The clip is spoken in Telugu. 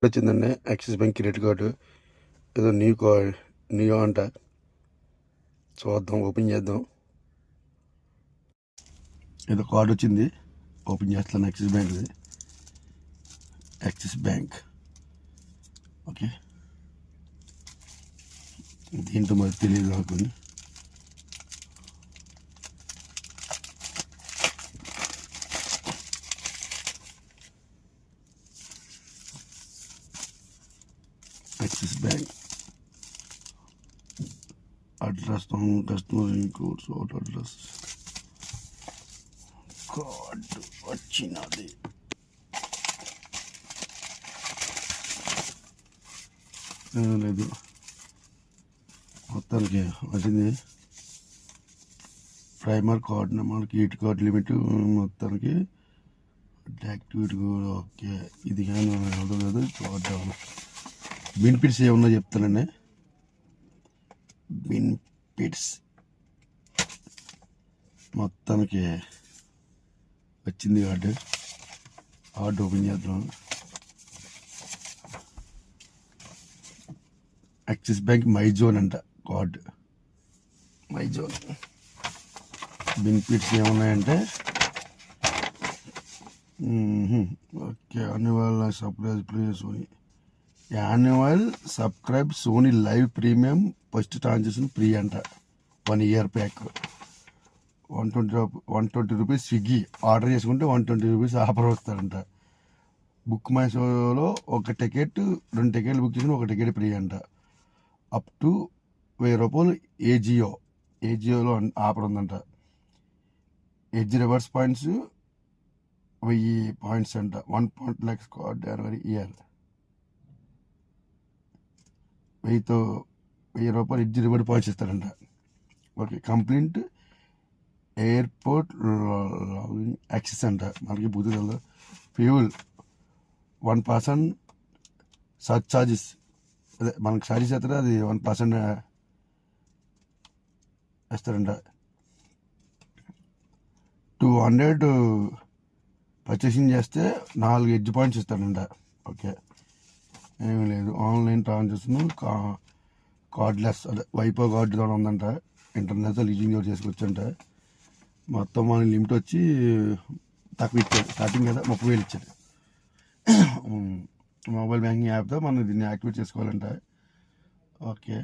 వచ్చిందండి యాక్సిస్ బ్యాంక్ క్రెడిట్ కార్డు ఏదో న్యూ అంట. చూద్దాం, ఓపెన్ చేద్దాం. ఏదో కార్డు వచ్చింది, ఓపెన్ చేస్తాను. Axis bank okay. దీంట్లో మరి తెలియదు నాకు. Axis bank address, customer codes, address card వచ్చినది. లేదు, మొత్తానికి వచ్చింది. Primer card number, kit card limit, మొత్తానికి యాక్టివిటీ కూడా ఓకే. ఇది కానీ అవ్వదు, చూద్దాం. బెనిఫిట్స్ ఏమన్నా చెప్తానండి. బెనిఫిట్స్ మొత్తానికి వచ్చింది కార్డు ఓపెన్ చేద్దాం. యాక్సిస్ బ్యాంక్ మై జోన్ అంట కార్డు, మై జోన్. బెనిఫిట్స్ ఏమున్నాయంటే okay. Annual subscribe Sony LIV premium first transaction free అంట. 1 year pack 120 rupees. Swiggy order చేసుకుంటే 120 రూపీస్ ఆఫర్ వస్తారంట. బుక్ మై షోలో 1 టికెట్ 2 టికెట్లు బుక్ చేసుకుని 1 టికెట్ ఫ్రీ అంట. అప్ టు 1000 రూపాయలు ఏజియోలో ఆఫర్ ఉందంట. ఎడ్జ్ రివర్స్ పాయింట్స్ 1000 పాయింట్స్ అంట. 1 point lakhs కార్డ్ జనవరి ఇయర్. 1000 రూపాయలు ఎడ్జ్ రివర్స్ పాయింట్స్ ఇస్తారంట. ఓకే. కంప్లీట్ ఎయిర్పోర్ట్ యాక్సెస్ అంట. మనకి బుద్ధి ఫ్యూల్ 1% సర్చ్ ఛార్జెస్, అదే మనకి ఛార్జెస్ అవుతారు, అది 1% వేస్తారంట. 200 పర్చేసింగ్ చేస్తే 4 ఎడ్జ్ పాయింట్స్ ఇస్తారంట. ఓకే. ఏమీ లేదు. ఆన్లైన్ ట్రాన్సాక్షన్ కార్డ్లెస్, అదే వైపో కార్డు ద్వారా ఉందంట. ఇంటర్నెట్ లీజింగ్ కూడా చేసుకోవచ్చంట. మొత్తం మన లిమిట్ వచ్చి తక్కువ ఇచ్చాడు. స్టార్టింగ్ కదా 30,000 ఇచ్చాడు. మొబైల్ బ్యాంకింగ్ యాప్తో మనం దీన్ని యాక్టివేట్ చేసుకోవాలంట. ఓకే.